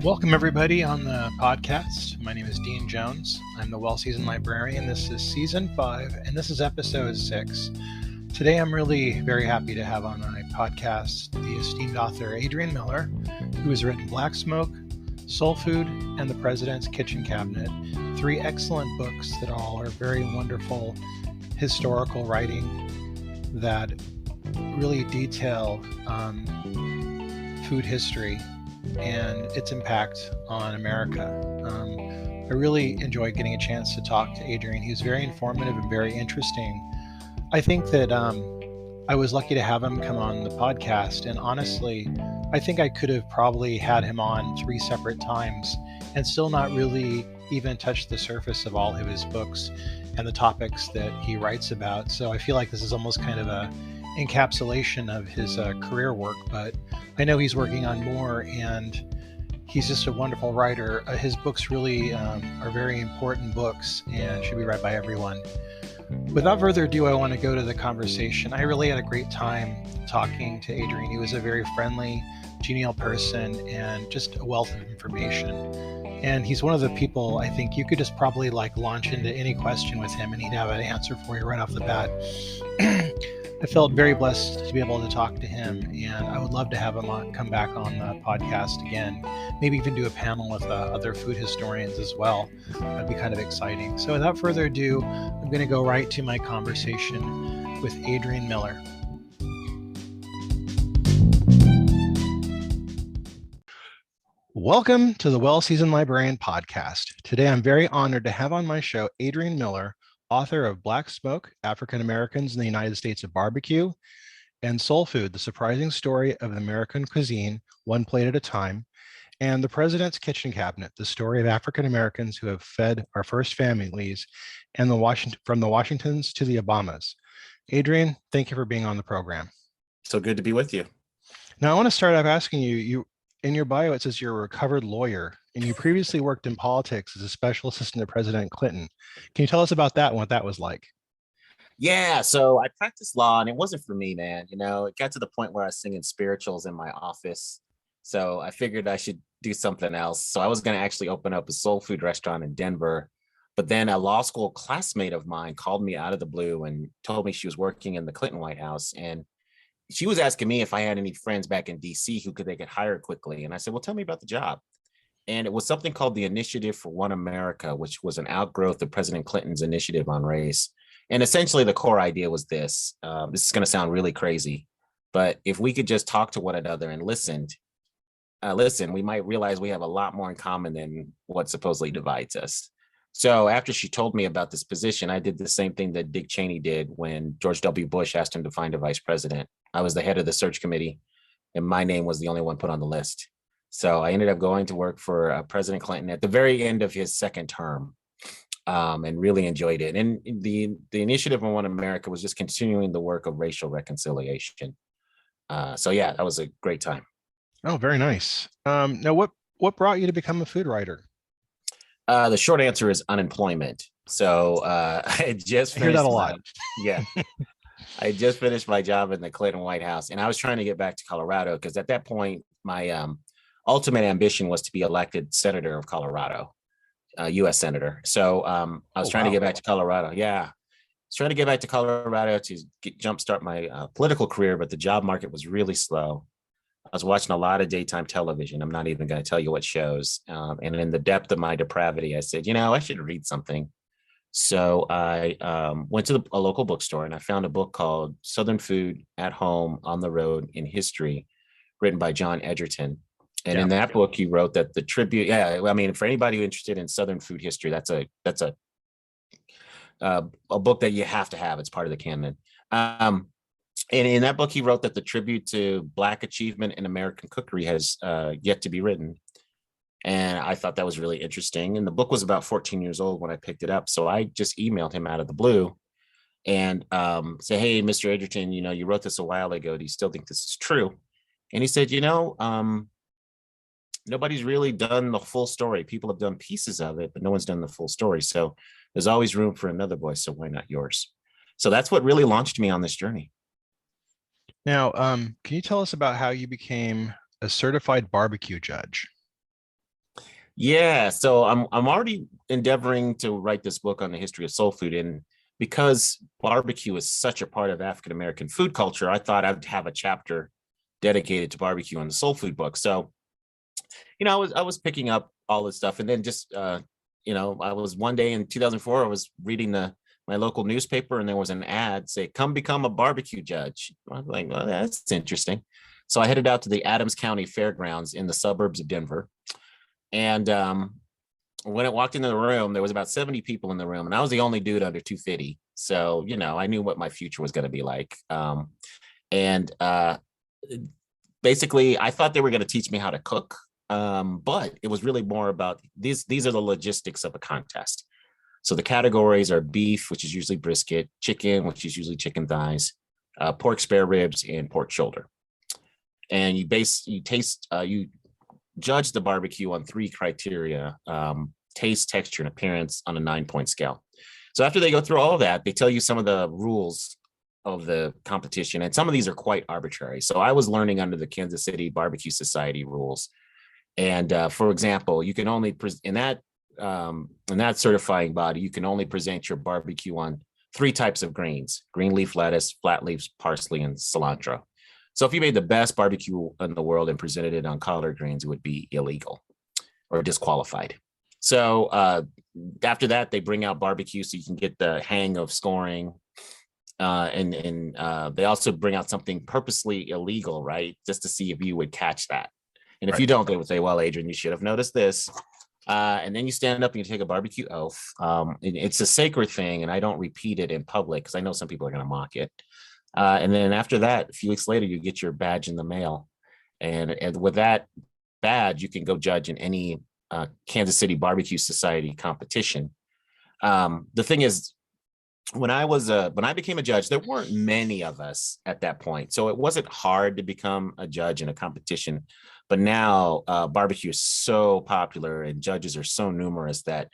Welcome, everybody, on the podcast. My name is Dean Jones. I'm the Well Seasoned Librarian. This is Season 5, and this is Episode 6. Today, I'm really very happy to have on my podcast the esteemed author ADRIAN Miller, who has written Black Smoke, Soul Food, and The President's Kitchen Cabinet, 3 excellent books that all are very wonderful historical writing that really detail food history and its impact on America. I really enjoyed getting a chance to talk to ADRIAN. He was very informative and very interesting. I think that I was lucky to have him come on the podcast, and honestly, I think I could have probably had him on 3 separate times and still not really even touched the surface of all of his books and the topics that he writes about. So I feel like this is almost kind of a encapsulation of his career work, but I know he's working on more, and he's just a wonderful writer. His books really are very important books and should be read by everyone. Without further ado, I want to go to the conversation. I really had a great time talking to ADRIAN. He was a very friendly, genial person and just a wealth of information. And he's one of the people I think you could just probably launch into any question with him and he'd have an answer for you right off the bat. I felt very blessed to be able to talk to him, and I would love to have him come back on the podcast again, maybe even do a panel with other food historians as well. That'd be kind of exciting. So without further ado, I'm going to go right to my conversation with ADRIAN Miller. Welcome to the Well Seasoned Librarian Podcast. Today, I'm very honored to have on my show ADRIAN Miller, author of Black Smoke, African Americans in the United States of Barbecue, and Soul Food, The Surprising Story of American Cuisine, One Plate at a Time, and The President's Kitchen Cabinet, the story of African Americans who have fed our first families, and from the Washingtons to the Obamas. ADRIAN, thank you for being on the program. So good to be with you. Now, I want to start off asking you, in your bio, it says you're a recovered lawyer, and you previously worked in politics as a special assistant to President Clinton. Can you tell us about that and what that was like? Yeah, so I practiced law, and it wasn't for me, man. You know, it got to the point where I was singing spirituals in my office. So I figured I should do something else. So I was going to actually open up a soul food restaurant in Denver. But then a law school classmate of mine called me out of the blue and told me she was working in the Clinton White House. And she was asking me if I had any friends back in DC who they could hire quickly. And I said, well, tell me about the job. And it was something called the Initiative for One America, which was an outgrowth of President Clinton's initiative on race. And essentially the core idea was this. This is going to sound really crazy, but if we could just talk to one another and listen, we might realize we have a lot more in common than what supposedly divides us. So after she told me about this position, I did the same thing that Dick Cheney did when George W. Bush asked him to find a vice president. I was the head of the search committee, and my name was the only one put on the list. So I ended up going to work for President Clinton at the very end of his second term, and really enjoyed it. And the Initiative for One America was just continuing the work of racial reconciliation. So yeah, that was a great time. Oh, very nice. Now, what brought you to become a food writer? The short answer is unemployment. So I just finished. I hear that a lot. Yeah. I just finished my job in the Clinton White House, and I was trying to get back to Colorado because at that point, my ultimate ambition was to be elected senator of Colorado, U.S. senator. So I was trying to get back to Colorado. Yeah. I was trying to get back to Colorado to jumpstart my political career, but the job market was really slow. I was watching a lot of daytime television. I'm not even going to tell you what shows. And in the depth of my depravity, I said, I should read something. So I went to a local bookstore and I found a book called Southern Food at Home, on the Road in History, written by John Edgerton. And in that book, he wrote that the tribute. Yeah, I mean, for anybody interested in Southern food history, that's a book that you have to have. It's part of the canon. And in that book, he wrote that the tribute to Black achievement in American cookery has yet to be written. And I thought that was really interesting. And the book was about 14 years old when I picked it up. So I just emailed him out of the blue and say, hey, Mr. Edgerton, you wrote this a while ago. Do you still think this is true? And he said, nobody's really done the full story. People have done pieces of it, but no one's done the full story. So there's always room for another voice. So why not yours? So that's what really launched me on this journey. Now, can you tell us about how you became a certified barbecue judge? Yeah, so I'm already endeavoring to write this book on the history of soul food, and because barbecue is such a part of African American food culture, I thought I'd have a chapter dedicated to barbecue in the soul food book. So, I was picking up all this stuff, and then just I was one day in 2004, I was reading my local newspaper, and there was an ad say, "Come become a barbecue judge." I was like, well, that's interesting. So I headed out to the Adams County Fairgrounds in the suburbs of Denver, and when I walked into the room, there was about 70 people in the room, and I was the only dude under 250. So, I knew what my future was going to be like. And Basically, I thought they were going to teach me how to cook, but it was really more about these are the logistics of a contest. So the categories are beef, which is usually brisket, chicken, which is usually chicken thighs, pork spare ribs, and pork shoulder. And you judge the barbecue on three criteria: taste, texture, and appearance on a 9-point scale. So after they go through all of that, they tell you some of the rules of the competition, and some of these are quite arbitrary. So I was learning under the Kansas City Barbecue Society rules, and for example, you can only in that certifying body, you can only present your barbecue on three types of greens: green leaf lettuce, flat leaves, parsley, and cilantro. So if you made the best barbecue in the world and presented it on collard greens, it would be illegal or disqualified. So after that, they bring out barbecue so you can get the hang of scoring. And they also bring out something purposely illegal, right? Just to see if you would catch that. And if you don't, they would say, well, Adrian, you should have noticed this. And then you stand up and you take a barbecue oath. It's a sacred thing, and I don't repeat it in public because I know some people are going to mock it. And then after that, a few weeks later, you get your badge in the mail. And with that badge, you can go judge in any Kansas City Barbecue Society competition. The thing is, when I became a judge, there weren't many of us at that point. So it wasn't hard to become a judge in a competition. But now barbecue is so popular and judges are so numerous that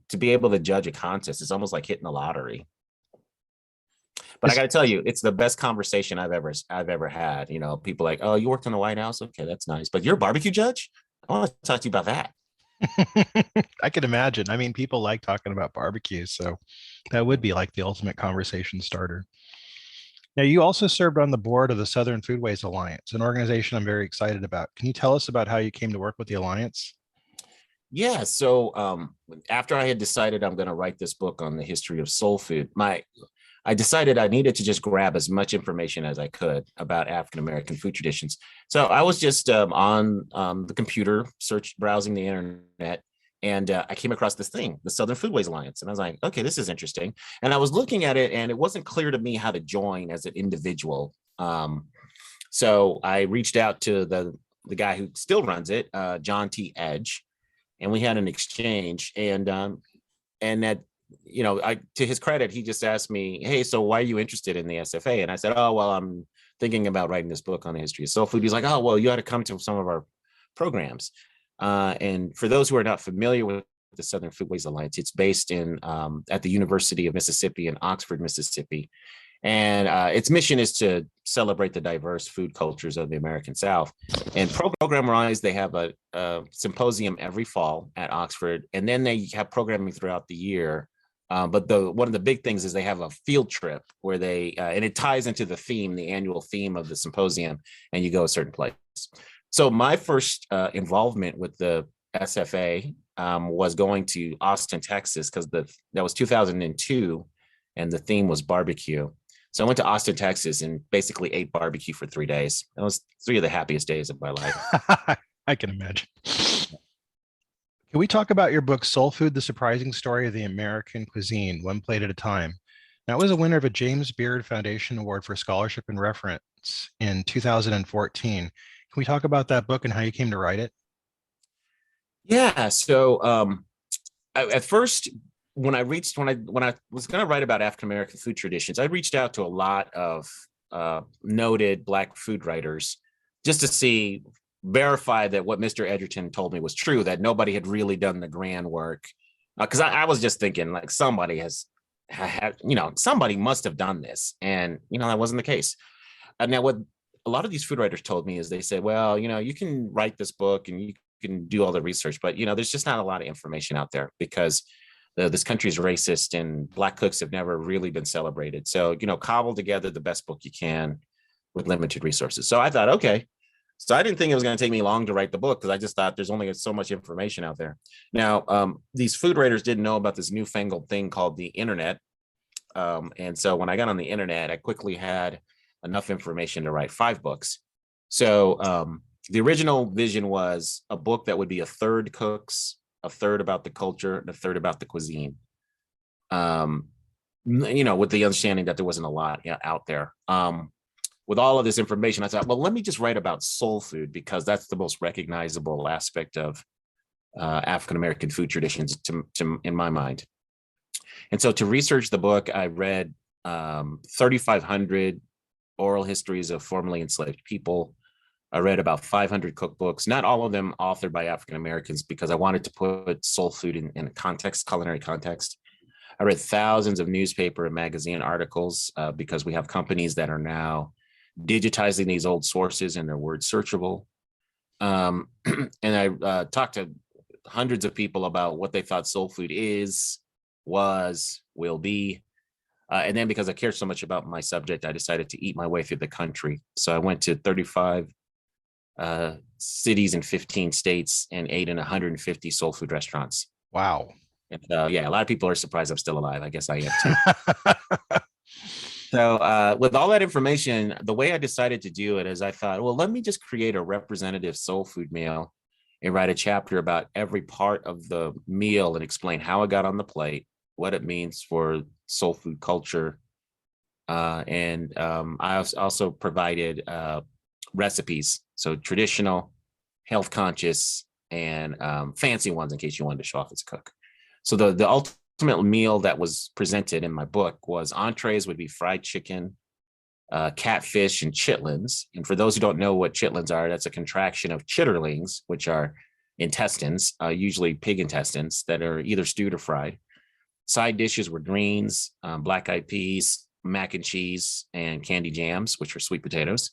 to be able to judge a contest is almost like hitting the lottery. But I got to tell you, it's the best conversation I've ever had. People like, oh, you worked in the White House? Okay, that's nice. But you're a barbecue judge? I want to talk to you about that. I can imagine. I mean, people like talking about barbecue, so that would be like the ultimate conversation starter. Now, you also served on the board of the Southern Foodways Alliance, an organization I'm very excited about. Can you tell us about how you came to work with the Alliance? Yeah. So after I had decided I'm going to write this book on the history of soul food, I decided I needed to just grab as much information as I could about African American food traditions. So I was just on the computer, browsing the internet, and I came across this thing, the Southern Foodways Alliance, and I was like, okay, this is interesting. And I was looking at it, and it wasn't clear to me how to join as an individual. So I reached out to the guy who still runs it, John T. Edge, and we had an exchange. And that, to his credit, he just asked me, hey, so why are you interested in the SFA? And I said, oh, well, I'm thinking about writing this book on the history of soul food. He's like, oh, well, you ought to come to some of our programs. And for those who are not familiar with the Southern Foodways Alliance, it's based at the University of Mississippi in Oxford, Mississippi. And its mission is to celebrate the diverse food cultures of the American South. And program-wise, they have a symposium every fall at Oxford, and then they have programming throughout the year. But one of the big things is they have a field trip where and it ties into the annual theme of the symposium, and you go a certain place. So my first involvement with the SFA was going to Austin, Texas, because that was 2002, and the theme was barbecue. So I went to Austin, Texas, and basically ate barbecue for 3 days. That was 3 of the happiest days of my life. I can imagine. Can we talk about your book, Soul Food, The Surprising Story of the American Cuisine, One Plate at a Time? That was a winner of a James Beard Foundation Award for Scholarship and Reference in 2014. Can we talk about that book and how you came to write it? Yeah. So at first, when I was going to write about African American food traditions, I reached out to a lot of noted Black food writers just to verify that what Mr. Edgerton told me was true, that nobody had really done the grand work. Because I was just thinking, like, somebody must have done this, and that wasn't the case. And now what a lot of these food writers told me is they said, well, you can write this book and you can do all the research, but there's just not a lot of information out there because this country is racist and Black cooks have never really been celebrated. So, cobble together the best book you can with limited resources. So I thought, okay. So I didn't think it was going to take me long to write the book because I just thought there's only so much information out there. Now, these food writers didn't know about this newfangled thing called the internet. And so when I got on the internet, I quickly had enough information to write 5 books. So the original vision was a book that would be a third cooks, a third about the culture, and a third about the cuisine. With the understanding that there wasn't a lot out there. With all of this information, I thought, well, let me just write about soul food because that's the most recognizable aspect of African-American food traditions in my mind. And so to research the book, I read 3,500 oral histories of formerly enslaved people. I read about 500 cookbooks, not all of them authored by African-Americans because I wanted to put soul food in a context, culinary context. I read thousands of newspaper and magazine articles because we have companies that are now digitizing these old sources and they're word searchable. And I talked to hundreds of people about what they thought soul food is, was, will be. And then because I care so much about my subject, I decided to eat my way through the country. So I went to 35 cities in 15 states and ate in 150 soul food restaurants. Wow. And a lot of people are surprised I'm still alive. I guess I am too. So with all that information, the way I decided to do it is I thought, well, let me just create a representative soul food meal and write a chapter about every part of the meal and explain how it got on the plate, what it means for soul food culture. And I also provided recipes, so traditional, health conscious, and fancy ones in case you wanted to show off as a cook. So the ultimate meal that was presented in my book was entrees would be fried chicken, catfish, and chitlins. And for those who don't know what chitlins are, that's a contraction of chitterlings, which are intestines, usually pig intestines that are either stewed or fried. Side dishes were greens, black-eyed peas, mac and cheese, and candy jams, which are sweet potatoes.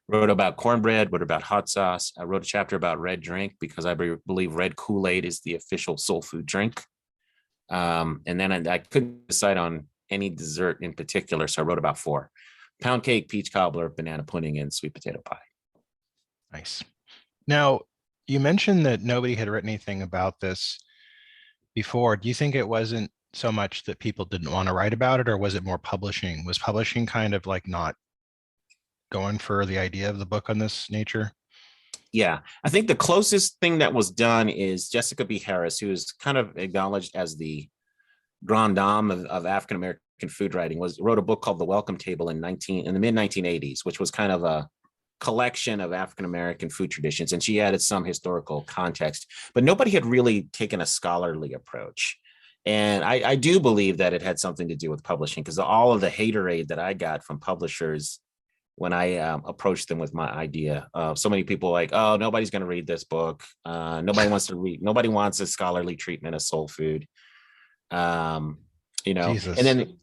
Wrote about cornbread, wrote about hot sauce. I wrote a chapter about red drink because I believe red Kool-Aid is the official soul food drink. And then I couldn't decide on any dessert in particular, so I wrote about 4: pound cake, peach cobbler, banana pudding, and sweet potato pie. Nice. Now, you mentioned that nobody had written anything about this before. Do you think it wasn't so much that people didn't want to write about it, or was it more publishing? Was publishing kind of like not going for the idea of the book on this nature? Yeah, I think the closest thing that was done is Jessica B. Harris, who is kind of acknowledged as the grande dame of African American food writing, wrote a book called The Welcome Table in the mid 1980s, which was kind of a collection of African American food traditions, and she added some historical context, but nobody had really taken a scholarly approach. And I do believe that it had something to do with publishing, because all of the haterade that I got from publishers when I approached them with my idea. So many people like, oh, nobody's going to read this book. Nobody wants a scholarly treatment of soul food. Jesus. And then,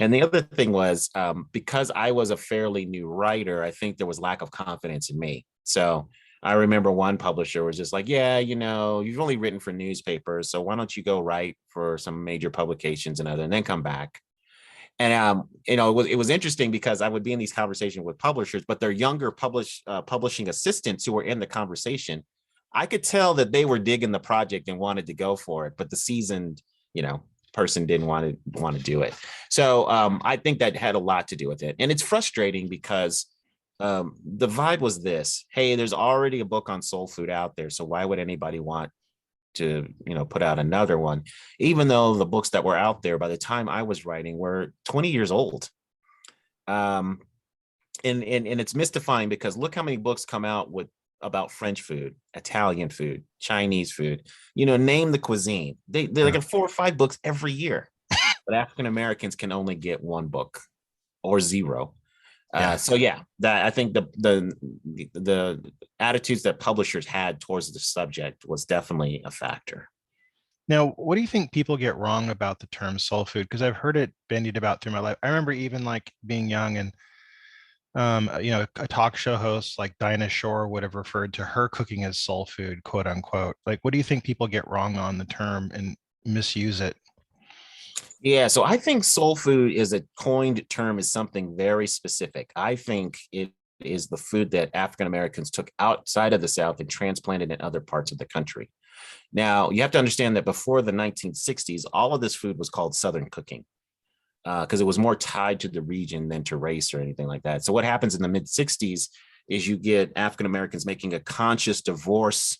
and the other thing was, because I was a fairly new writer, I think there was lack of confidence in me. So I remember one publisher was just like, you've only written for newspapers, so why don't you go write for some major publications and then come back. And it was interesting because I would be in these conversations with publishers, but their younger publishing assistants who were in the conversation, I could tell that they were digging the project and wanted to go for it, but the seasoned, person didn't want to do it. So I think that had a lot to do with it. And it's frustrating because the vibe was this: hey, there's already a book on soul food out there, so why would anybody want to put out another one, even though the books that were out there by the time I was writing were 20 years old. And it's mystifying because look how many books come out about French food, Italian food, Chinese food, name the cuisine. They're like 4 or 5 books every year, but African Americans can only get 1 book or 0. That I think the attitudes that publishers had towards the subject was definitely a factor. Now, what do you think people get wrong about the term soul food? Because I've heard it bandied about through my life. I remember even like being young and A talk show host like Dinah Shore would have referred to her cooking as soul food, quote unquote. Like, what do you think people get wrong on the term and misuse it? Yeah, so I think soul food is a coined term, is something very specific. I think it is the food that African Americans took outside of the South and transplanted in other parts of the country. Now, you have to understand that before the 1960s, all of this food was called Southern cooking because it was more tied to the region than to race or anything like that. So what happens in the mid 60s is you get African Americans making a conscious divorce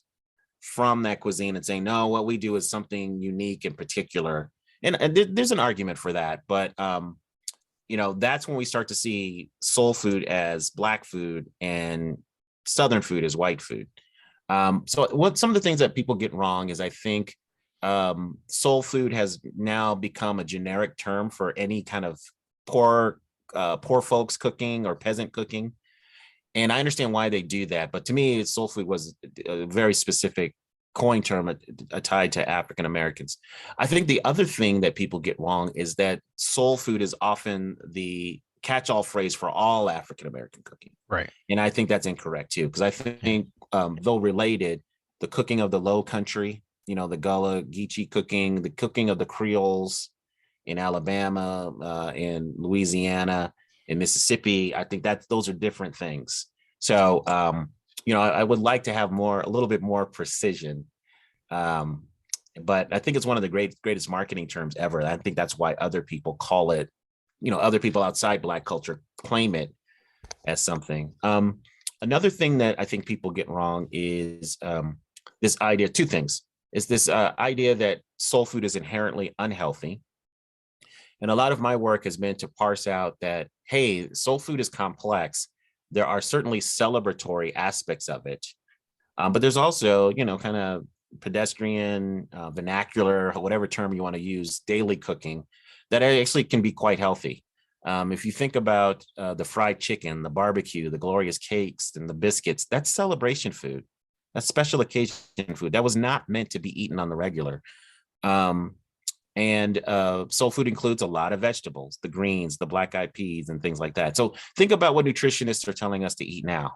from that cuisine and saying, no, what we do is something unique and particular. And there's an argument for that, but that's when we start to see soul food as Black food and Southern food as white food. So what some of the things that people get wrong is I think soul food has now become a generic term for any kind of poor folks cooking or peasant cooking. And I understand why they do that, but to me, soul food was a very specific coin term tied to African Americans. I think the other thing that people get wrong is that soul food is often the catch-all phrase for all African American cooking. Right. And I think that's incorrect too, because I think though related, the cooking of the Low Country, the Gullah Geechee cooking, the cooking of the Creoles in Alabama, in Louisiana, in Mississippi, I think those are different things. So, I would like to have a little bit more precision. But I think it's one of the greatest marketing terms ever. I think that's why other people call it, other people outside Black culture claim it as something. Another thing that I think people get wrong is this idea, two things, is this idea that soul food is inherently unhealthy. And a lot of my work has been to parse out that, hey, soul food is complex. There are certainly celebratory aspects of it, but there's also, kind of pedestrian, vernacular, whatever term you want to use, daily cooking that actually can be quite healthy. If you think about the fried chicken, the barbecue, the glorious cakes, and the biscuits, that's celebration food. That's special occasion food. That was not meant to be eaten on the regular. And soul food includes a lot of vegetables, the greens, the black-eyed peas, and things like that. So think about what nutritionists are telling us to eat now.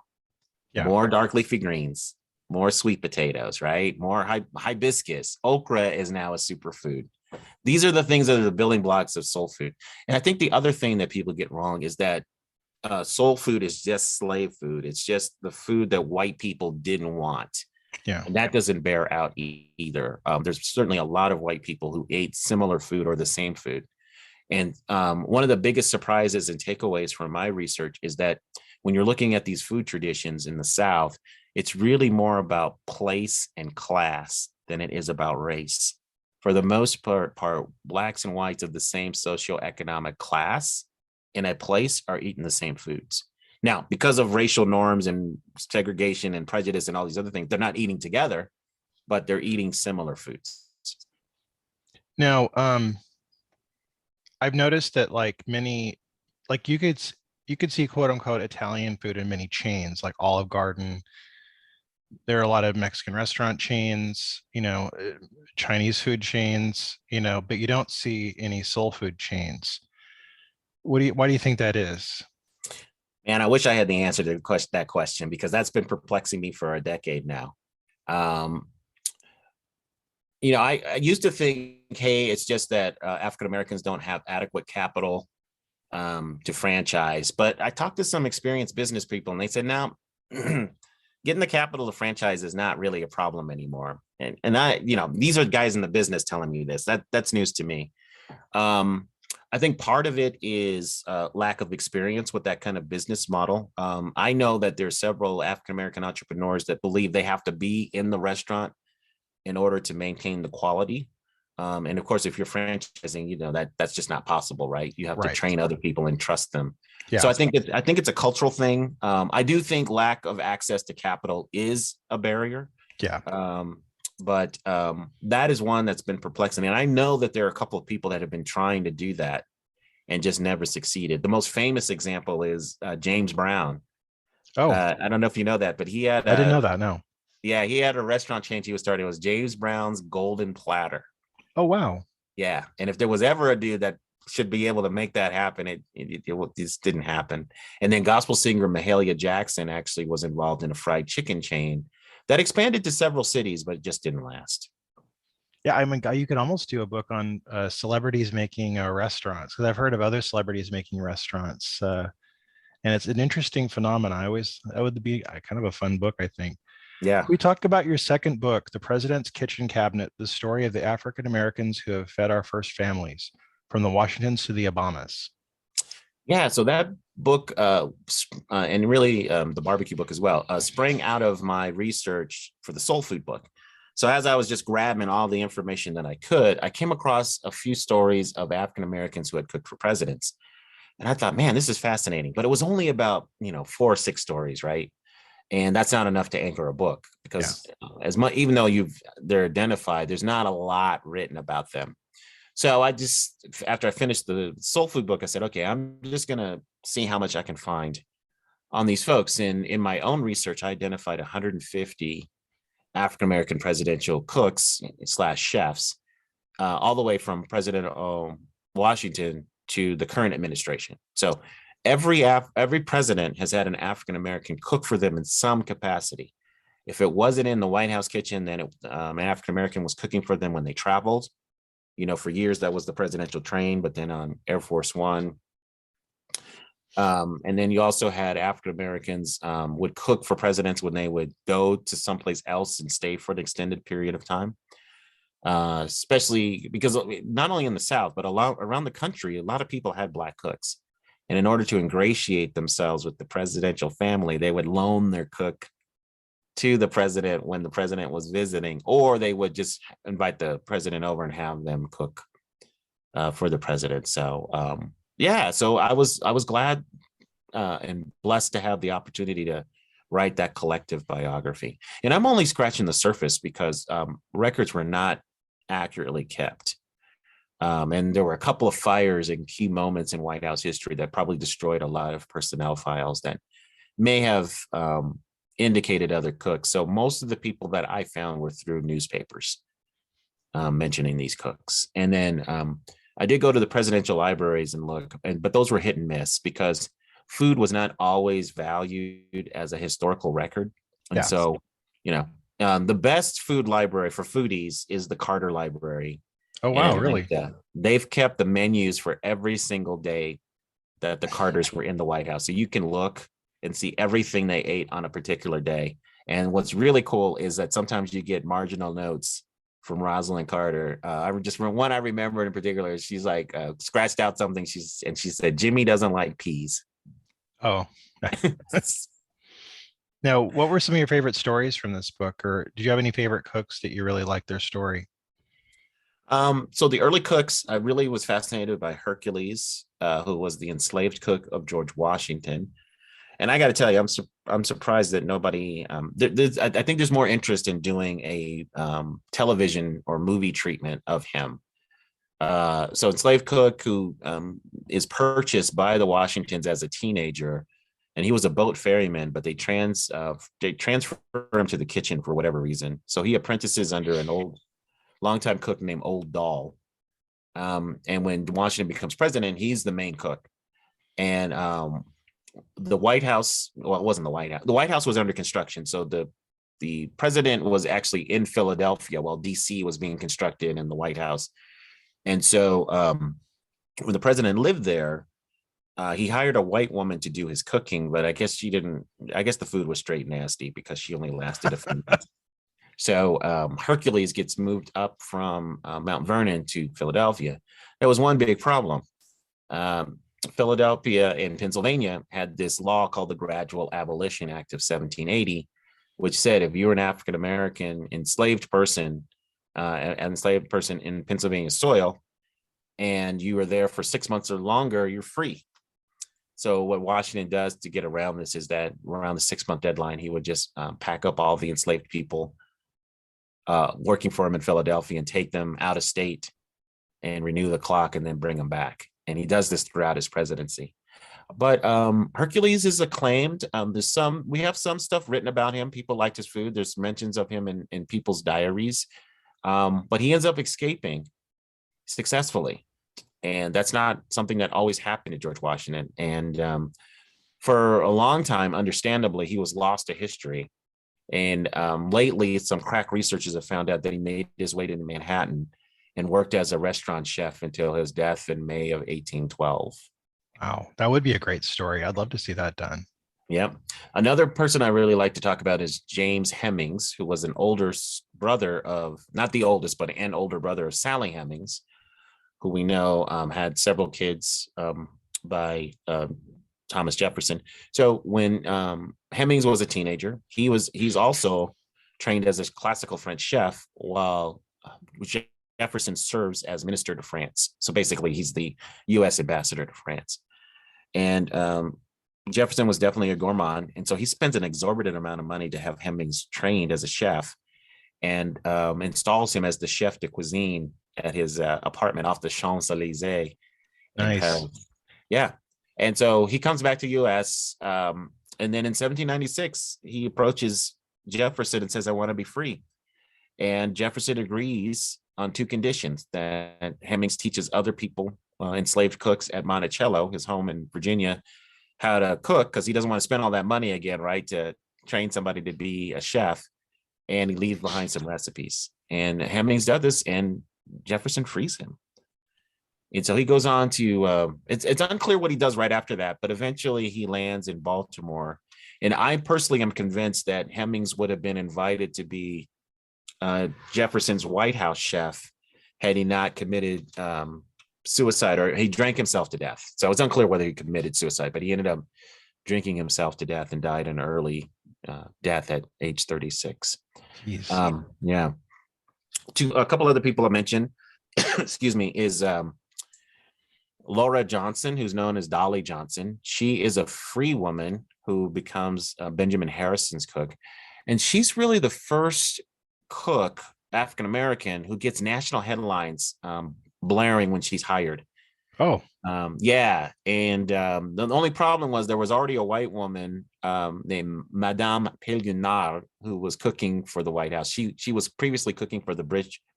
Yeah. More dark leafy greens, more sweet potatoes, right? More hibiscus. Okra is now a superfood. These are the things that are the building blocks of soul food. And I think the other thing that people get wrong is that soul food is just slave food. It's just the food that white people didn't want. Yeah. And that doesn't bear out either. There's certainly a lot of white people who ate similar food or the same food. And one of the biggest surprises and takeaways from my research is that when you're looking at these food traditions in the South, it's really more about place and class than it is about race. For the most part, Blacks and whites of the same socioeconomic class in a place are eating the same foods. Now, because of racial norms and segregation and prejudice and all these other things, they're not eating together, but they're eating similar foods. Now, I've noticed that you could see quote unquote Italian food in many chains, like Olive Garden. There are a lot of Mexican restaurant chains, Chinese food chains, but you don't see any soul food chains. Why do you think that is? Man, I wish I had the answer to that question, because that's been perplexing me for a decade now. I used to think, hey, it's just that African Americans don't have adequate capital to franchise. But I talked to some experienced business people, and they said, now, getting the capital to franchise is not really a problem anymore. And I, these are guys in the business telling me this. That's news to me. I think part of it is lack of experience with that kind of business model. I know that there's several African-American entrepreneurs that believe they have to be in the restaurant in order to maintain the quality. And of course, if you're franchising, that's just not possible, right? You have to train other people and trust them. Yeah. So I think it's a cultural thing. I do think lack of access to capital is a barrier. Yeah. But that is one that's been perplexing. And I know that there are a couple of people that have been trying to do that and just never succeeded. The most famous example is James Brown. Oh, I don't know if you know that, but he had... I didn't know that, no. Yeah, he had a restaurant chain he was starting. It was James Brown's Golden Platter. Oh, wow. Yeah. And if there was ever a dude that should be able to make that happen. It just didn't happen. And then gospel singer Mahalia Jackson actually was involved in a fried chicken chain that expanded to several cities, but it just didn't last. Yeah, I mean, you could almost do a book on celebrities making restaurants, because I've heard of other celebrities making restaurants, and it's an interesting phenomenon. That would be kind of a fun book, I think. Yeah. We talked about your second book, The President's Kitchen Cabinet: The Story of the African Americans Who Have Fed Our First Families, from the Washingtons to the Obamas. Yeah, so that book, and really the barbecue book as well, sprang out of my research for the soul food book. So as I was just grabbing all the information that I could, I came across a few stories of African Americans who had cooked for presidents. And I thought, man, this is fascinating. But it was only about, 4 or 6 stories, right? And that's not enough to anchor a book, because as much, even though they're identified, there's not a lot written about them. So after I finished the soul food book, I said, okay, I'm just going to see how much I can find on these folks. And in my own research, I identified 150 African-American presidential cooks / chefs, all the way from President Washington to the current administration. So every president has had an African-American cook for them in some capacity. If it wasn't in the White House kitchen, then an African-American was cooking for them when they traveled. For years, that was the presidential train, but then on Air Force One. And then you also had African-Americans would cook for presidents when they would go to someplace else and stay for an extended period of time. Especially because not only in the South, but around the country, a lot of people had Black cooks. And in order to ingratiate themselves with the presidential family, they would loan their cook to the president when the president was visiting, or they would just invite the president over and have them cook for the president. So so I was glad and blessed to have the opportunity to write that collective biography. And I'm only scratching the surface because records were not accurately kept. And there were a couple of fires and key moments in White House history that probably destroyed a lot of personnel files that may have indicated other cooks. So most of the people that I found were through newspapers mentioning these cooks. And then I did go to the presidential libraries and look, but those were hit and miss because food was not always valued as a historical record. And so, the best food library for foodies is the Carter Library. Oh, wow, really? They've kept the menus for every single day that the Carters were in the White House. So you can look and see everything they ate on a particular day. And what's really cool is that sometimes you get marginal notes from Rosalind Carter. I remember in particular, she's like scratched out something. She said, Jimmy doesn't like peas. Oh, now, what were some of your favorite stories from this book? Or did you have any favorite cooks that you really liked their story? So the early cooks, I really was fascinated by Hercules, who was the enslaved cook of George Washington. And I got to tell you, I'm surprised that nobody. I think there's more interest in doing a television or movie treatment of him. So enslaved cook who is purchased by the Washingtons as a teenager, and he was a boat ferryman, but they transfer him to the kitchen for whatever reason. So he apprentices under an longtime cook named Old Doll. And when Washington becomes president, he's the main cook. And the White House, well, it wasn't the White House. The White House was under construction. So the president was actually in Philadelphia while DC was being constructed in the White House. And so when the president lived there, he hired a white woman to do his cooking, but I guess the food was straight nasty because she only lasted a few months. So Hercules gets moved up from Mount Vernon to Philadelphia. There was one big problem. Philadelphia and Pennsylvania had this law called the Gradual Abolition Act of 1780, which said if you were an African-American enslaved person in Pennsylvania soil, and you were there for 6 months or longer, you're free. So what Washington does to get around this is that around the 6-month deadline, he would just pack up all the enslaved people working for him in Philadelphia and take them out of state and renew the clock and then bring them back. And he does this throughout his presidency. But Hercules is acclaimed. We have some stuff written about him. People liked his food. There's mentions of him in people's diaries. But he ends up escaping successfully. And that's not something that always happened to George Washington. And for a long time, understandably, he was lost to history. And lately, some crack researchers have found out that he made his way to Manhattan and worked as a restaurant chef until his death in May of 1812. Wow, that would be a great story. I'd love to see that done. Yep. Another person I really like to talk about is James Hemings, who was an older brother of, not the oldest, but an older brother of Sally Hemings, who we know had several kids by Thomas Jefferson. So when Hemings was a teenager, he's also trained as a classical French chef, while Jefferson serves as minister to France. So basically, he's the U.S. ambassador to France. And Jefferson was definitely a gourmand, and so he spends an exorbitant amount of money to have Hemings trained as a chef, and installs him as the chef de cuisine at his apartment off the Champs-Élysées in Paris. Yeah. And so he comes back to U.S. And then in 1796, he approaches Jefferson and says, I want to be free. And Jefferson agrees on two conditions: that Hemings teaches other people, enslaved cooks at Monticello, his home in Virginia, how to cook, because he doesn't want to spend all that money again, right, to train somebody to be a chef. And he leaves behind some recipes. And Hemings does this, and Jefferson frees him. And so he goes on to, it's unclear what he does right after that, but eventually he lands in Baltimore. And I personally am convinced that Hemings would have been invited to be Jefferson's White House chef had he not committed suicide, or he drank himself to death. So it's unclear whether he committed suicide, but he ended up drinking himself to death and died an early death at age 36. Yeah. A couple other people I mentioned, excuse me, is Laura Johnson, who's known as Dolly Johnson. She is a free woman who becomes Benjamin Harrison's cook. And she's really the first cook, African-American, who gets national headlines blaring when she's hired. Oh. Yeah. And the only problem was there was already a white woman named Madame Pellinard who was cooking for the White House. She was previously cooking for the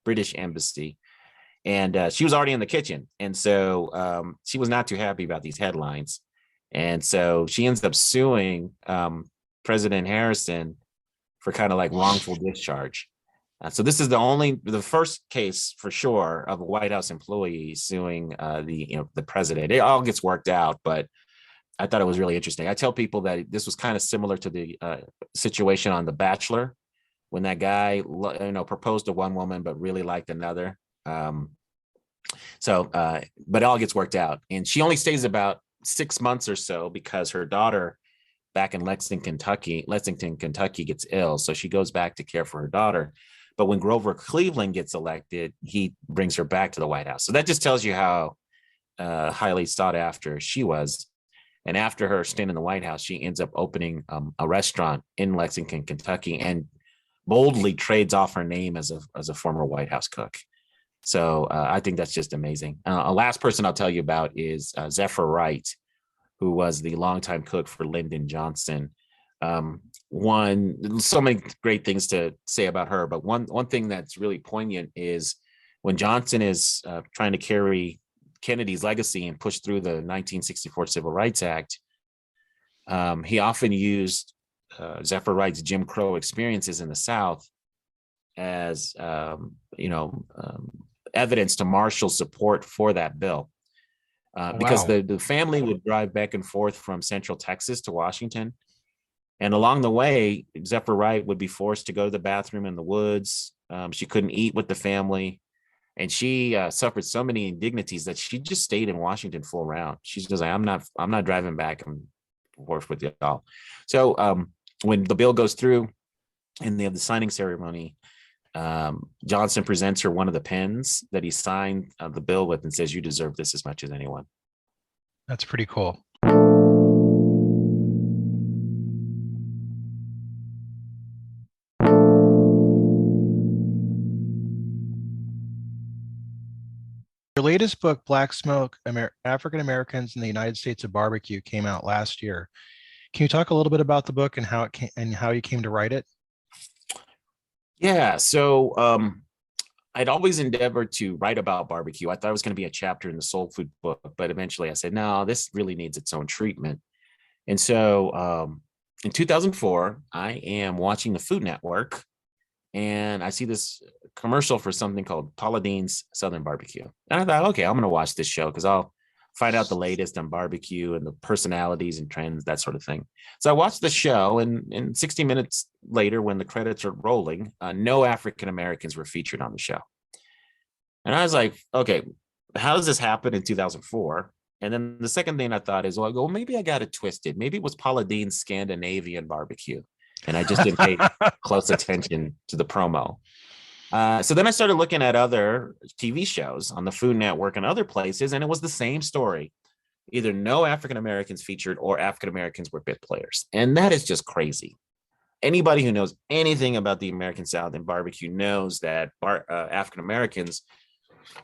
British Embassy. And she was already in the kitchen. And so she was not too happy about these headlines. And so she ends up suing President Harrison for kind of like wrongful discharge. So this is the first case for sure of a White House employee suing the president. It all gets worked out, but I thought it was really interesting. I tell people that this was kind of similar to the situation on The Bachelor, when that guy proposed to one woman but really liked another. But it all gets worked out, and she only stays about 6 months or so because her daughter back in Lexington, Kentucky gets ill. So she goes back to care for her daughter. But when Grover Cleveland gets elected, he brings her back to the White House. So that just tells you how highly sought after she was. And after her stint in the White House, she ends up opening a restaurant in Lexington, Kentucky, and boldly trades off her name as a former White House cook. So I think that's just amazing. A last person I'll tell you about is Zephyr Wright, who was the longtime cook for Lyndon Johnson. So many great things to say about her, but one thing that's really poignant is when Johnson is trying to carry Kennedy's legacy and push through the 1964 Civil Rights Act, he often used Zephyr Wright's Jim Crow experiences in the South as evidence to marshal support for that bill. Because the family would drive back and forth from Central Texas to Washington. And along the way, Zephyr Wright would be forced to go to the bathroom in the woods. She couldn't eat with the family. And she suffered so many indignities that she just stayed in Washington full round. She's just like, I'm not driving back and forth with y'all. So when the bill goes through and they have the signing ceremony, Johnson presents her one of the pens that he signed the bill with and says, "You deserve this as much as anyone." That's pretty cool. Your latest book, Black Smoke, African Americans in the United States of Barbecue, came out last year. Can you talk a little bit about the book and how you came to write it? Yeah, so I'd always endeavored to write about barbecue. I thought it was going to be a chapter in the soul food book, but eventually I said, no, this really needs its own treatment. And so in 2004, I am watching the Food Network, and I see this commercial for something called Paula Deen's Southern Barbecue. And I thought, okay, I'm going to watch this show because I'll find out the latest on barbecue and the personalities and trends, that sort of thing. So I watched the show, and 60 minutes later, when the credits are rolling, no African Americans were featured on the show. And I was like, okay, how does this happen in 2004? And then the second thing I thought is, well, maybe I got it twisted. Maybe it was Paula Deen's Scandinavian barbecue. And I just didn't pay close attention to the promo. So then I started looking at other TV shows on the Food Network and other places, and it was the same story. Either no African Americans featured or African Americans were bit players. And that is just crazy. Anybody who knows anything about the American South and barbecue knows that African Americans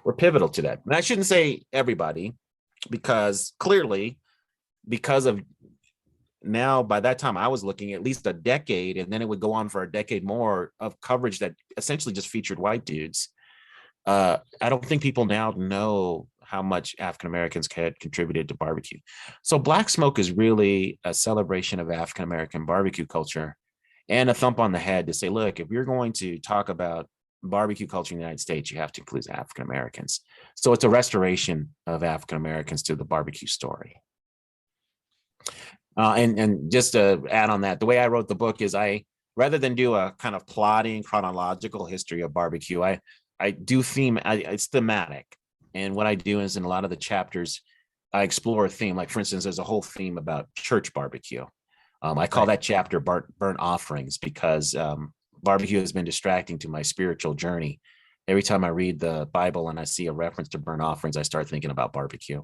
were pivotal to that. And I shouldn't say everybody, because clearly, because of now, by that time I was looking at least a decade, and then it would go on for a decade more of coverage that essentially just featured white dudes. I don't think people now know how much African Americans had contributed to barbecue. So Black Smoke is really a celebration of African American barbecue culture, and a thump on the head to say, look, if you're going to talk about barbecue culture in the United States, you have to include African Americans. So it's a restoration of African Americans to the barbecue story. And just to add on that, the way I wrote the book is rather than do a kind of plotting chronological history of barbecue, I do it's thematic. And what I do is in a lot of the chapters, I explore a theme. Like, for instance, there's a whole theme about church barbecue. I call that chapter burnt offerings, because barbecue has been distracting to my spiritual journey. Every time I read the Bible and I see a reference to burnt offerings, I start thinking about barbecue.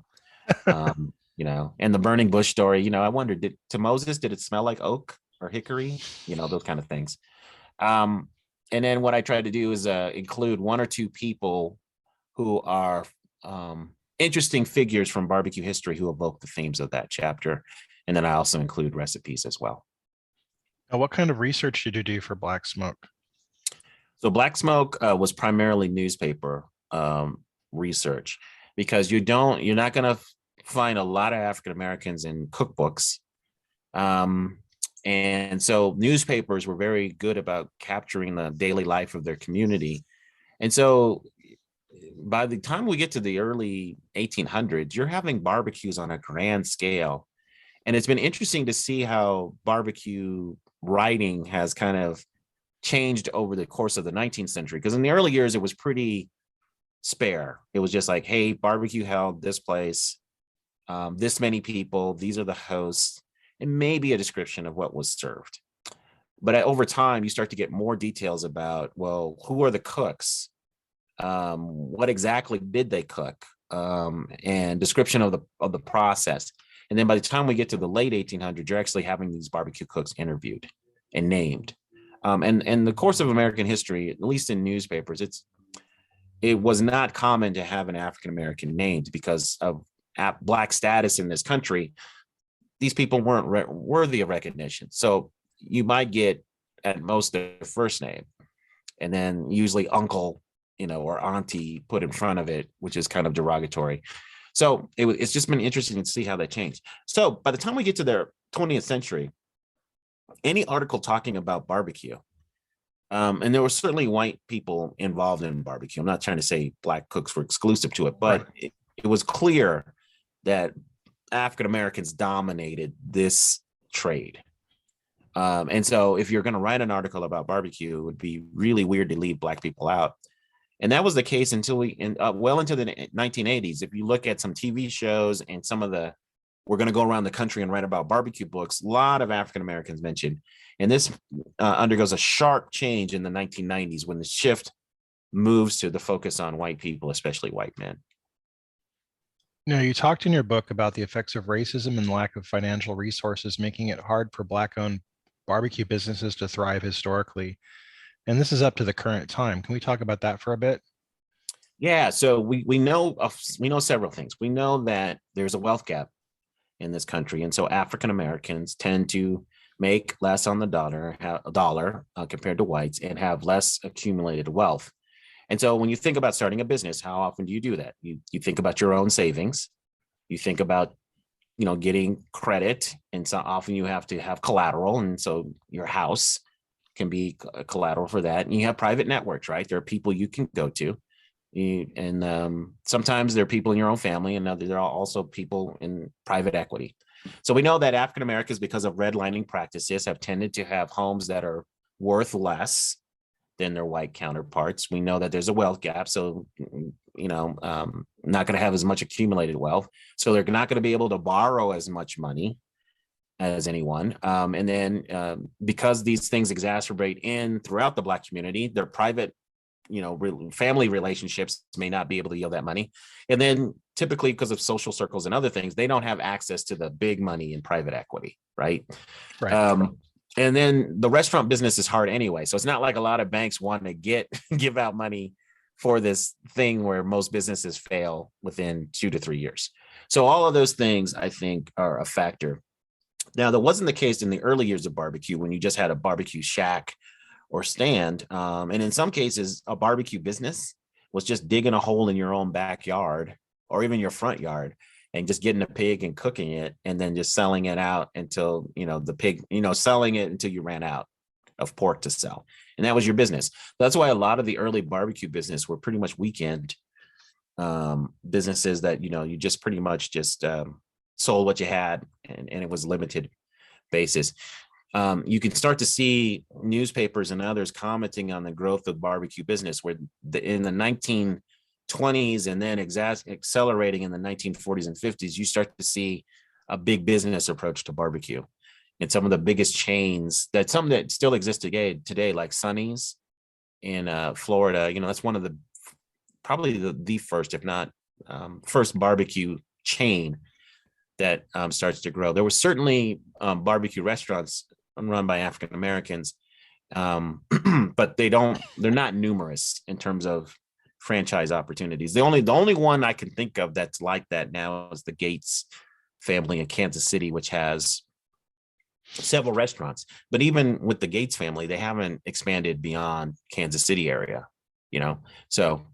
And the burning bush story, I wondered, to Moses, did it smell like oak or hickory? Those kind of things. And then what I try to do is include one or two people who are interesting figures from barbecue history who evoke the themes of that chapter. And then I also include recipes as well. Now, what kind of research did you do for Black Smoke? So Black Smoke was primarily newspaper research, because you're not going to find a lot of African Americans in cookbooks. And so newspapers were very good about capturing the daily life of their community. And so by the time we get to the early 1800s, you're having barbecues on a grand scale. And it's been interesting to see how barbecue writing has kind of changed over the course of the 19th century. Because in the early years, it was pretty spare. It was just like, hey, barbecue held this place, this many people, these are the hosts, and maybe a description of what was served. But over time, you start to get more details about, well, who are the cooks? What exactly did they cook? And description of the process. And then by the time we get to the late 1800s, you're actually having these barbecue cooks interviewed and named. And in the course of American history, at least in newspapers, it was not common to have an African American named because of Black status in this country. These people weren't worthy of recognition. So you might get at most their first name, and then usually uncle, or auntie put in front of it, which is kind of derogatory. So it's just been interesting to see how that changed. So by the time we get to the 20th century, any article talking about barbecue, and there were certainly white people involved in barbecue. I'm not trying to say Black cooks were exclusive to it, but right. It was clear that African Americans dominated this trade. And so if you're going to write an article about barbecue, it would be really weird to leave Black people out. And that was the case until well into the 1980s. If you look at some TV shows and we're going to go around the country and write about barbecue books, a lot of African Americans mentioned. And this undergoes a sharp change in the 1990s when the shift moves to the focus on white people, especially white men. Now, you talked in your book about the effects of racism and lack of financial resources, making it hard for Black-owned barbecue businesses to thrive historically. And this is up to the current time. Can we talk about that for a bit? Yeah, so we know several things. We know that there's a wealth gap in this country, and so African Americans tend to make less on the dollar compared to whites, and have less accumulated wealth. And so when you think about starting a business, how often do you do that? You think about your own savings. You think about, getting credit. And so often you have to have collateral. And so your house can be collateral for that. And you have private networks, right? There are people you can go to. And sometimes there are people in your own family, and there are also people in private equity. So we know that African Americans, because of redlining practices, have tended to have homes that are worth less than their white counterparts. We know that there's a wealth gap. So, not going to have as much accumulated wealth. So they're not going to be able to borrow as much money as anyone. And then because these things exacerbate throughout the Black community, their private, family relationships may not be able to yield that money. And then typically because of social circles and other things, they don't have access to the big money in private equity, right? Right. And then the restaurant business is hard anyway. So it's not like a lot of banks want to give out money for this thing where most businesses fail within 2 to 3 years. So all of those things, I think, are a factor. Now, that wasn't the case in the early years of barbecue when you just had a barbecue shack or stand. And in some cases, a barbecue business was just digging a hole in your own backyard or even your front yard and just getting a pig and cooking it and then just selling it out until, the pig, selling it until you ran out of pork to sell. And that was your business. That's why a lot of the early barbecue business were pretty much weekend businesses that, you just pretty much just sold what you had and it was limited basis. You can start to see newspapers and others commenting on the growth of barbecue business, where in the 1920s and then accelerating in the 1940s and 50s, you start to see a big business approach to barbecue. And some of the biggest chains some that still exist today, like Sonny's in Florida, that's one of probably the first, if not first barbecue chain that starts to grow. There were certainly barbecue restaurants run by African Americans, but they're not numerous in terms of franchise opportunities. The only one I can think of that's like that now is the Gates family in Kansas City, which has several restaurants. But even with the Gates family, they haven't expanded beyond Kansas City area, So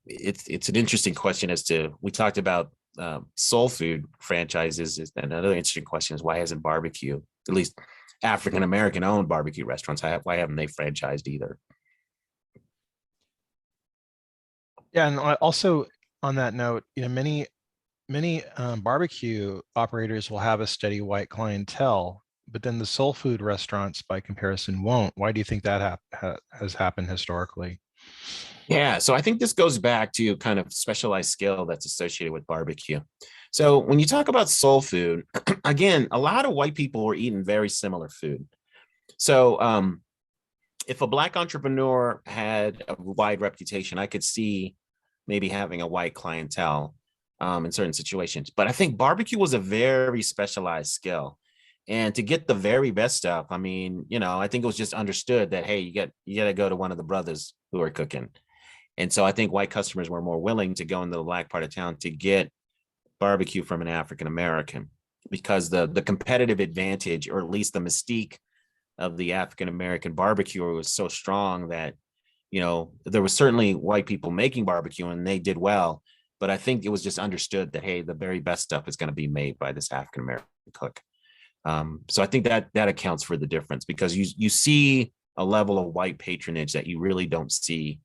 it's an interesting question as to, we talked about soul food franchises. And another interesting question is, why hasn't barbecue, at least African American owned barbecue restaurants, why haven't they franchised either? Yeah, and also on that note, many barbecue operators will have a steady white clientele, but then the soul food restaurants, by comparison, won't. Why do you think that has happened historically? Yeah, so I think this goes back to kind of specialized skill that's associated with barbecue. So when you talk about soul food, again, a lot of white people were eating very similar food. So if a Black entrepreneur had a wide reputation, I could see maybe having a white clientele in certain situations. But I think barbecue was a very specialized skill. And to get the very best stuff, I think it was just understood that, hey, you got to go to one of the brothers who are cooking. And so I think white customers were more willing to go into the Black part of town to get barbecue from an African American, because the competitive advantage, or at least the mystique of the African American barbecuer, was so strong that, there was certainly white people making barbecue and they did well. But I think it was just understood that, hey, the very best stuff is going to be made by this African American cook. So I think that accounts for the difference, because you see a level of white patronage that you really don't see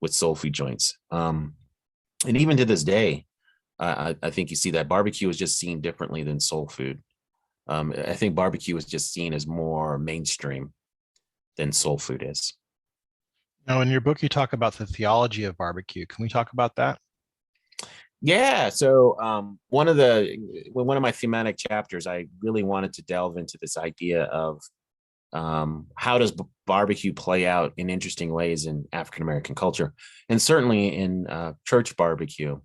with soul food joints. And even to this day, I think you see that barbecue is just seen differently than soul food. I think barbecue is just seen as more mainstream than soul food is. Now, in your book, you talk about the theology of barbecue. Can we talk about that? Yeah. So one of my thematic chapters, I really wanted to delve into this idea of how does barbecue play out in interesting ways in African American culture, and certainly in church barbecue.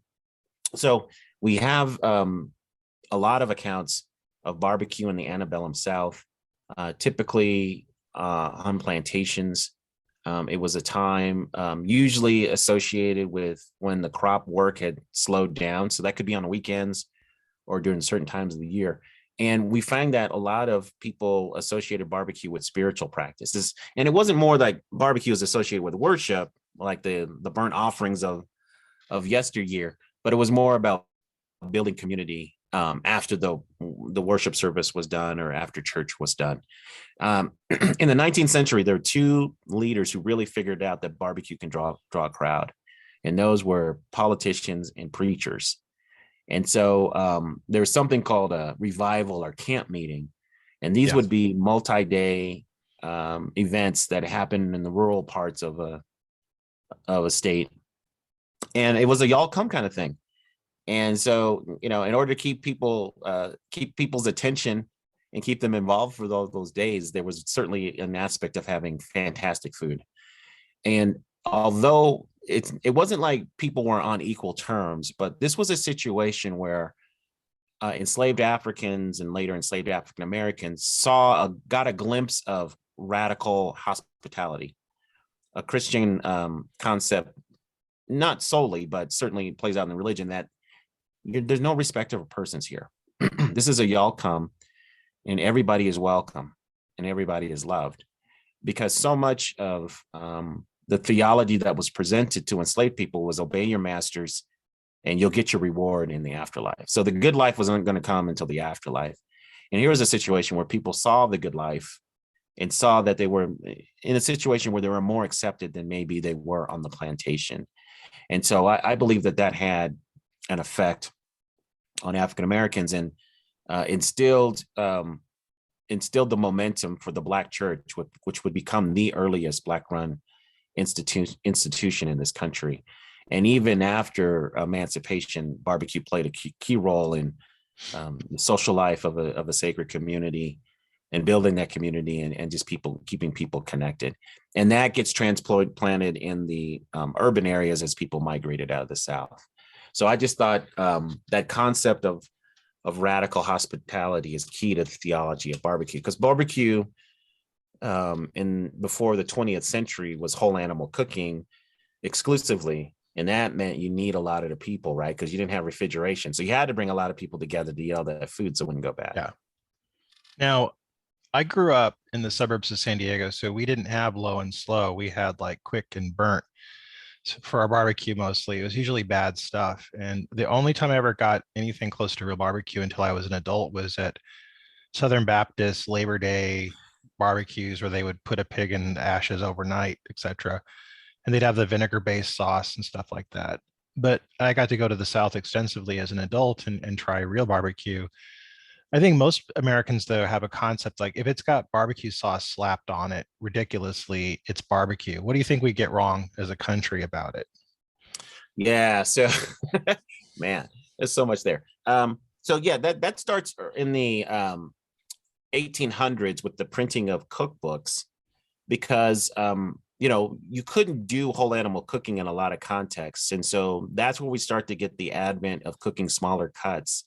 So we have a lot of accounts of barbecue in the antebellum South, typically on plantations. It was a time usually associated with when the crop work had slowed down. So that could be on weekends or during certain times of the year. And we find that a lot of people associated barbecue with spiritual practices. And it wasn't more like barbecue is associated with worship, like the burnt offerings of yesteryear, but it was more about building community after the worship service was done or after church was done. In the 19th century, there were two leaders who really figured out that barbecue can draw a crowd, and those were politicians and preachers. And so there was something called a revival or camp meeting, and these would be multi-day events that happen in the rural parts of a state, and it was a y'all come kind of thing. And so, in order to keep people's attention and keep them involved for those days, there was certainly an aspect of having fantastic food. And although it wasn't like people were on equal terms, but this was a situation where enslaved Africans and later enslaved African Americans got a glimpse of radical hospitality, a Christian concept, not solely, but certainly plays out in the religion, that there's no respect of persons here. This is a y'all come, and everybody is welcome and everybody is loved, because so much of the theology that was presented to enslaved people was obey your masters and you'll get your reward in the afterlife. So the good life wasn't going to come until the afterlife. And here was a situation where people saw the good life and saw that they were in a situation where they were more accepted than maybe they were on the plantation. And so I believe that had an effect on African Americans and instilled the momentum for the Black church, which would become the earliest Black-run institution in this country. And even after emancipation, barbecue played a key role in the social life of a sacred community and building that community and just keeping people connected. And that gets transplanted in the urban areas as people migrated out of the South. So I just thought that concept of radical hospitality is key to the theology of barbecue, because barbecue before the 20th century was whole animal cooking exclusively. And that meant you need a lot of the people, right? Because you didn't have refrigeration. So you had to bring a lot of people together to eat all that food so it wouldn't go bad. Yeah. Now, I grew up in the suburbs of San Diego, so we didn't have low and slow. We had like quick and burnt. So for our barbecue, mostly it was usually bad stuff. And the only time I ever got anything close to real barbecue until I was an adult was at Southern Baptist Labor Day barbecues, where they would put a pig in ashes overnight, etc. And they'd have the vinegar-based sauce and stuff like that. But I got to go to the South extensively as an adult and try real barbecue. I think most Americans, though, have a concept like if it's got barbecue sauce slapped on it ridiculously, it's barbecue. What do you think we get wrong as a country about it? Yeah, so man, there's so much there. So yeah, that starts in the 1800s with the printing of cookbooks, because you couldn't do whole animal cooking in a lot of contexts, and so that's where we start to get the advent of cooking smaller cuts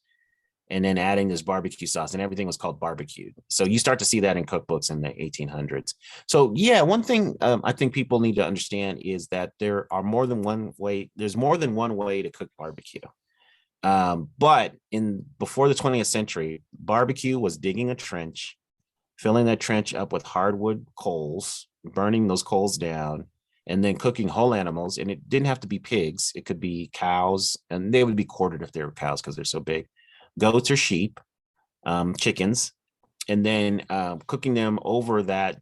and then adding this barbecue sauce, and everything was called barbecued. So you start to see that in cookbooks in the 1800s. So yeah, one thing I think people need to understand is that there's more than one way to cook barbecue. But before the 20th century, barbecue was digging a trench, filling that trench up with hardwood coals, burning those coals down, and then cooking whole animals. And it didn't have to be pigs. It could be cows, and they would be quartered if they were cows because they're so big. Goats or sheep, chickens, and then cooking them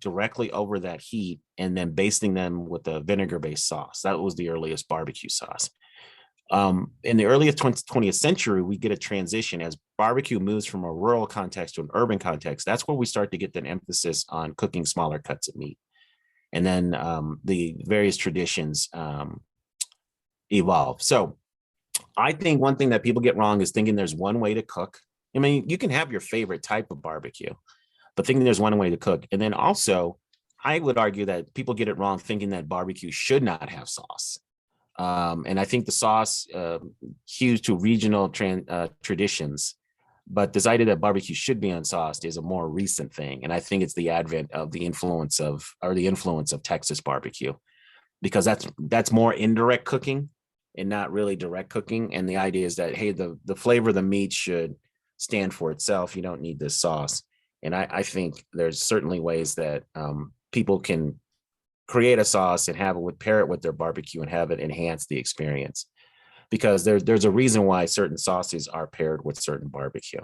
directly over that heat, and then basting them with a vinegar-based sauce. That was the earliest barbecue sauce. In the earliest 20th century, we get a transition as barbecue moves from a rural context to an urban context. That's where we start to get that emphasis on cooking smaller cuts of meat. And then the various traditions evolve. So I think one thing that people get wrong is thinking there's one way to cook. I mean, you can have your favorite type of barbecue, but thinking there's one way to cook. And then also, I would argue that people get it wrong thinking that barbecue should not have sauce. And I think the sauce hews to regional traditions, but this idea that barbecue should be unsauced is a more recent thing. And I think it's the advent of the influence of Texas barbecue, because that's more indirect cooking and not really direct cooking. And the idea is that, hey, the flavor of the meat should stand for itself. You don't need this sauce. And I think there's certainly ways that people can create a sauce and pair it with their barbecue and have it enhance the experience. Because there's a reason why certain sauces are paired with certain barbecue.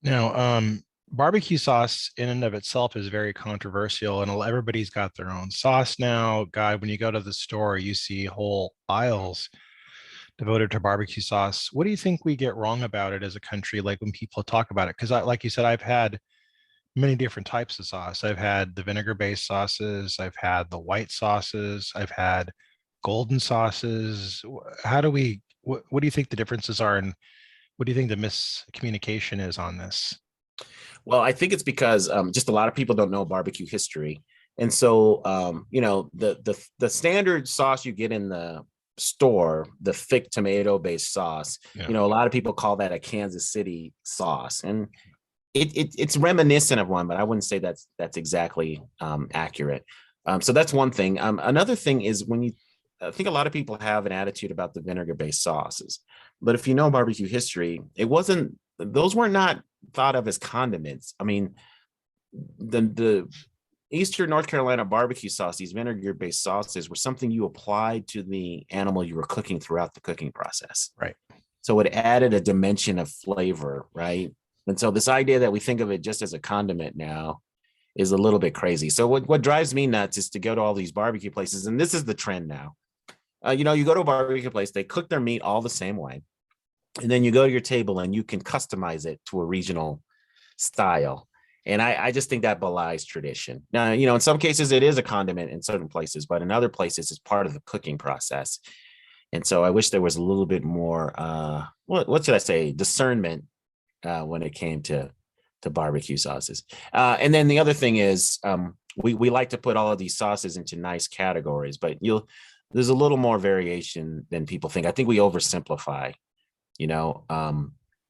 Now, barbecue sauce in and of itself is very controversial, and everybody's got their own sauce now. God, when you go to the store, you see whole aisles devoted to barbecue sauce. What do you think we get wrong about it as a country? Like when people talk about it, because like you said, I've had many different types of sauce. I've had the vinegar-based sauces. I've had the white sauces. I've had golden sauces. How do we? What do you think the differences are, and what do you think the miscommunication is on this? Well, I think it's because just a lot of people don't know barbecue history. And so, the standard sauce you get in the store, the thick tomato based sauce, Yeah. a lot of people call that a Kansas City sauce. And it's reminiscent of one, but I wouldn't say that's exactly accurate. So that's one thing. Another thing is I think a lot of people have an attitude about the vinegar based sauces, but if you know barbecue history, those were not thought of as condiments. I mean, the Eastern North Carolina barbecue sauce, these vinegar based sauces were something you applied to the animal you were cooking throughout the cooking process. Right. So it added a dimension of flavor, right? And so this idea that we think of it just as a condiment now is a little bit crazy. So what drives me nuts is to go to all these barbecue places, and this is the trend now. You go to a barbecue place, they cook their meat all the same way. And then you go to your table and you can customize it to a regional style. And I just think that belies tradition. Now, in some cases it is a condiment in certain places, but in other places it's part of the cooking process. And so I wish there was a little bit more, what should I say, discernment when it came to barbecue sauces. And then the other thing is we like to put all of these sauces into nice categories, but there's a little more variation than people think. I think we oversimplify.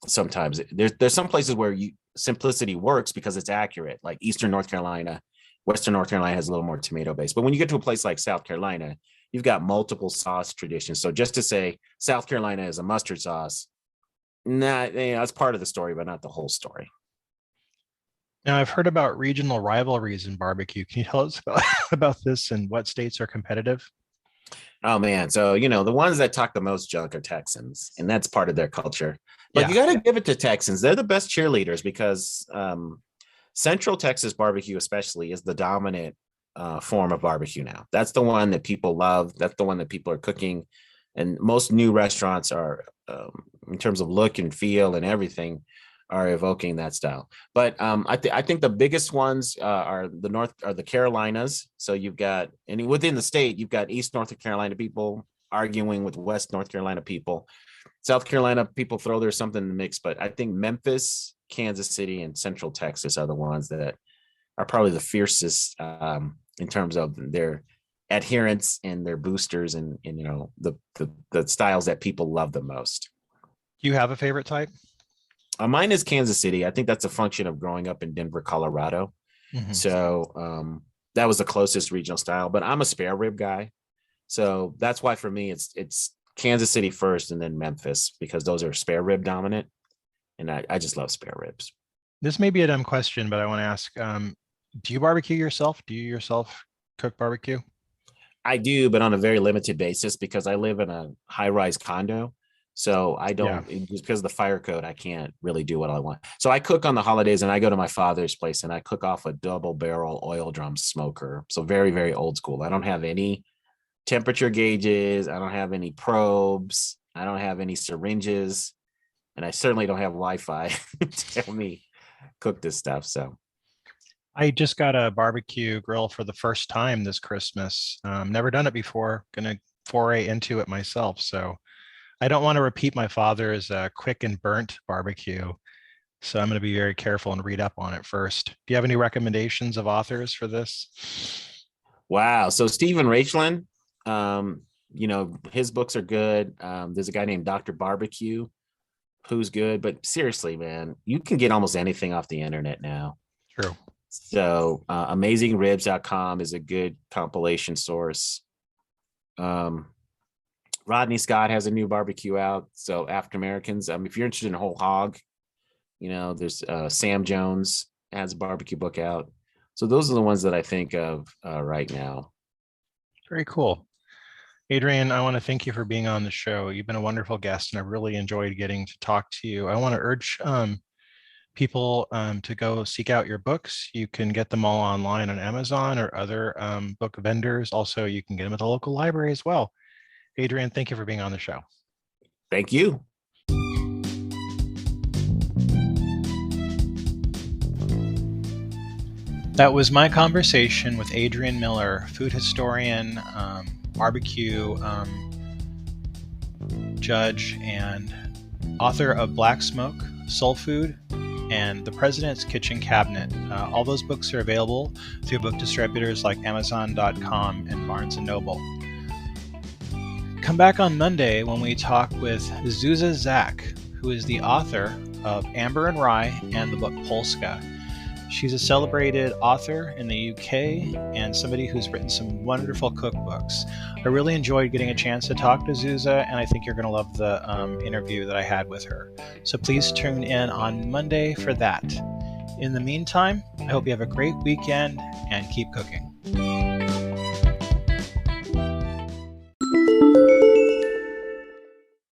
Sometimes there's some places where simplicity works because it's accurate, like Eastern North Carolina. Western North Carolina has a little more tomato based, but when you get to a place like South Carolina, you've got multiple sauce traditions. So just to say South Carolina is a mustard sauce, that's part of the story, but not the whole story. Now, I've heard about regional rivalries in barbecue. Can you tell us about this and what states are competitive? Oh man. So, the ones that talk the most junk are Texans, and that's part of their culture. But you got to give it to Texans. They're the best cheerleaders because Central Texas barbecue especially is the dominant form of barbecue now. That's the one that people love. That's the one that people are cooking. And most new restaurants are, in terms of look and feel and everything, are evoking that style. But I think the biggest ones are the Carolinas. So you've got, and within the state, you've got East North Carolina people arguing with West North Carolina people. South Carolina people throw their something in the mix, but I think Memphis, Kansas City, and Central Texas are the ones that are probably the fiercest in terms of their adherents and their boosters and the styles that people love the most. Do you have a favorite type? Mine is Kansas City. I think that's a function of growing up in Denver, Colorado. Mm-hmm. So that was the closest regional style, but I'm a spare rib guy. So that's why for me, it's Kansas City first and then Memphis, because those are spare rib dominant. And I just love spare ribs. This may be a dumb question, but I want to ask, do you barbecue yourself? Do you yourself cook barbecue? I do, but on a very limited basis because I live in a high-rise condo. So I don't, just because of the fire code, I can't really do what I want. So I cook on the holidays and I go to my father's place and I cook off a double barrel oil drum smoker. So very, very old school. I don't have any temperature gauges. I don't have any probes. I don't have any syringes. And I certainly don't have Wi-Fi to tell me cook this stuff. So I just got a barbecue grill for the first time this Christmas. Never done it before. Gonna foray into it myself. So I don't want to repeat my father's quick and burnt barbecue. So I'm going to be very careful and read up on it first. Do you have any recommendations of authors for this? Wow. So Stephen Raichlen, his books are good. There's a guy named Dr. Barbecue who's good, but seriously, man, you can get almost anything off the internet now. True. So AmazingRibs.com is a good compilation source. Rodney Scott has a new barbecue out. So After Americans, if you're interested in whole hog, there's Sam Jones has a barbecue book out. So those are the ones that I think of right now. Very cool. Adrian, I want to thank you for being on the show. You've been a wonderful guest, and I've really enjoyed getting to talk to you. I want to urge people to go seek out your books. You can get them all online on Amazon or other book vendors. Also, you can get them at the local library as well. Adrian, thank you for being on the show. Thank you. That was my conversation with Adrian Miller, food historian, barbecue judge, and author of Black Smoke, Soul Food, and The President's Kitchen Cabinet. All those books are available through book distributors like Amazon.com and Barnes & Noble. Come back on Monday when we talk with Zuza Zak, who is the author of Amber and Rye and the book Polska. She's a celebrated author in the UK and somebody who's written some wonderful cookbooks. I really enjoyed getting a chance to talk to Zuza, and I think you're going to love the interview that I had with her. So please tune in on Monday for that. In the meantime, I hope you have a great weekend and keep cooking.